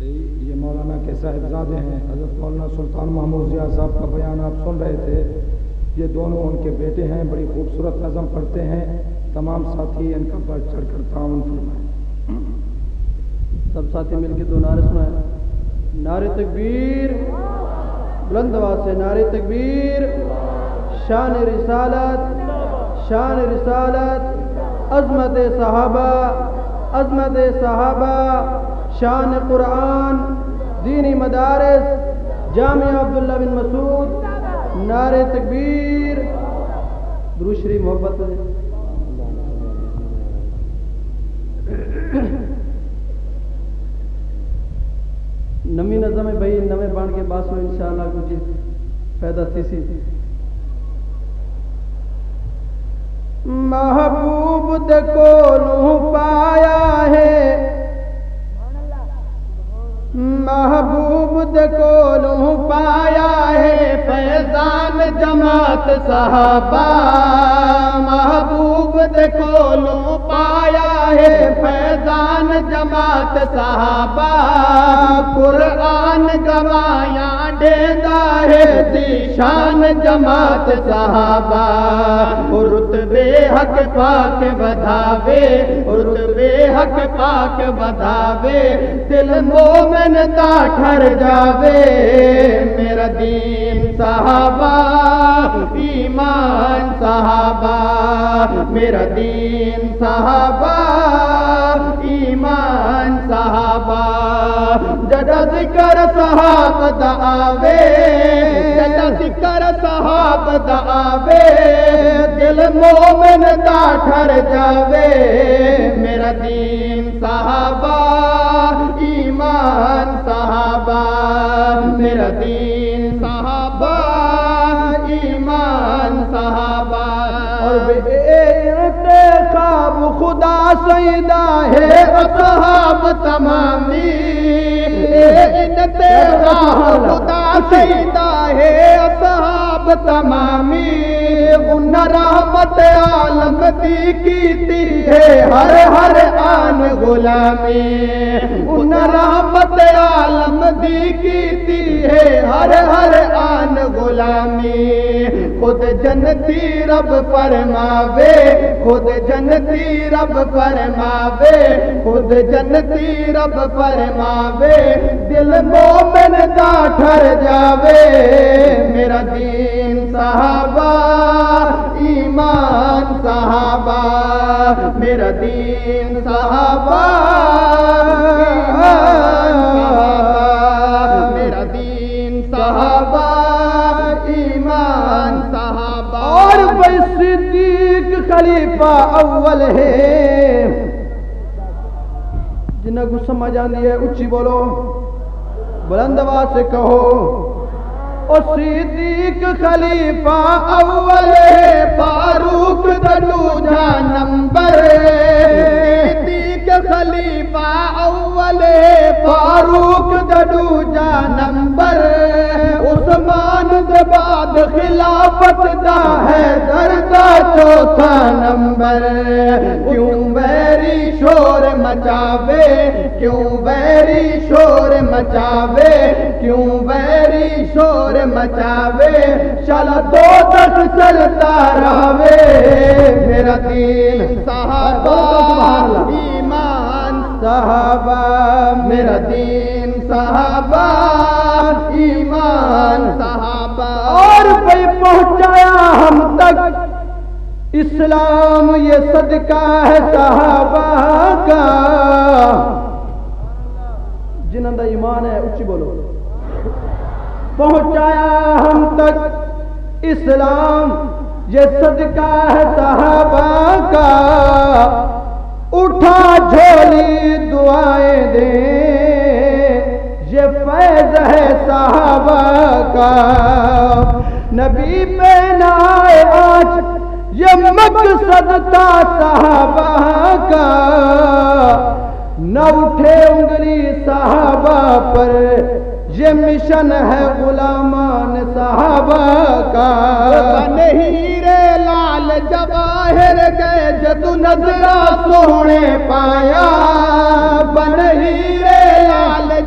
یہ مولانا کے صاحبزادے ہیں، حضرت مولانا سلطان محمود ضیاء صاحب کا بیان آپ سن رہے تھے. یہ دونوں ان کے بیٹے ہیں، بڑی خوبصورت نظم پڑھتے ہیں. تمام ساتھی ان کا بڑھ چڑھ کر تعاون فرمائیں. سب ساتھی مل کے دو نعرے سنائیں. نعرے تکبیر، بلند آواز سے نعرے تکبیر. شان رسالت، شان رسالت، عظمت صحابہ، عظمت صحابہ، شان قرآن، دینی مدارس، جامعہ عبداللہ بن مسعود. نعرے تکبیر. درود شریف محبت سے. نمی نظم ہے بھائی، نویں بان کے بعد میں انشاءاللہ کچھ پیدا تھی سی. محبوب دے کولوں پایا ہے، محبوب دے کولوں پایا ہے فیضان جماعت صحابہ. محبوب دے کولوں پایا ہے فیضان جماعت صحابہ. قرآن گوایاں دیندا ہے ذیشان جماعت صحابہ. رتبے حق پاک بدھاوے، رتبے حق پاک بدھاوے. دل مومن دا ٹھر جاوے. میرا دین صحابہ، ایمان صحابہ. میرا دین صحابہ، ایمان صحابہ. جدا ذکر صحاب دا آوے، جدا ذکر صحاب دا آوے. دل مومن دا ٹھر جاوے. میرا دین صحابہ، ایمان صحابہ. میرا دین صحابہ، ایمان صحابہ. اور بے انتخاب خدا سیدہ ہے اصحاب تمامی. انتخاب خدا سیدہ ہے اصحاب تمامی. ان رحمت عالم دی کیتی ہے ہر ہر آن غلامی. ان رحمت عالم دی کیتی ہے ہر ہر آن غلامی. خود جنتی رب فرماوے، خود جنتی رب فرماوے، خود جنتی رب فرماوے. دل مومن دا ٹھر جاوے. میرا دین صحابہ، ایمان صحابہ. میرا دین صحابہ، میرا دین صحابہ، ایمان صحابہ. اور بھائی صدیق خلیفہ اول ہے. جنہیں کو سمجھ آندی ہے اچھی بولو، بلند آواز سے کہو. اور صدیق خلیفہ اول ہے، فاروق دوجا نمبر. صدیق خلیفہ اول ہے، فاروق دوجا نمبر. عثمان دے بعد خلافت دا ہے دردا چوتھا نمبر. کیوں ویری شور مچاوے، کیوں ویری شور مچاوے، کیوں ویری شور مچاوے. شالا دو تک چلتا رہوے. میرا دین صحابہ، ایمان صحابہ. میرا دین صحابہ، ایمان صحابہ. اور بھائی پہنچایا ہم تک اسلام یہ صدقہ ہے صحابہ کا. جنہاں دا ایمان ہے اچھی بولو. پہنچایا ہم تک اسلام یہ صدقہ ہے صحابہ کا. اٹھا جھولی دعائیں دے، یہ فیض ہے صحابہ کا. نبی پہ نائے آج یہ مقصد تھا صحابہ کا. نہ اٹھے انگلی صحابہ پر، یہ مشن ہے غلامان صحابہ کا. ہیرے لال جواہر گئے جد نظرہ سونے پایا. بن ہیرے لال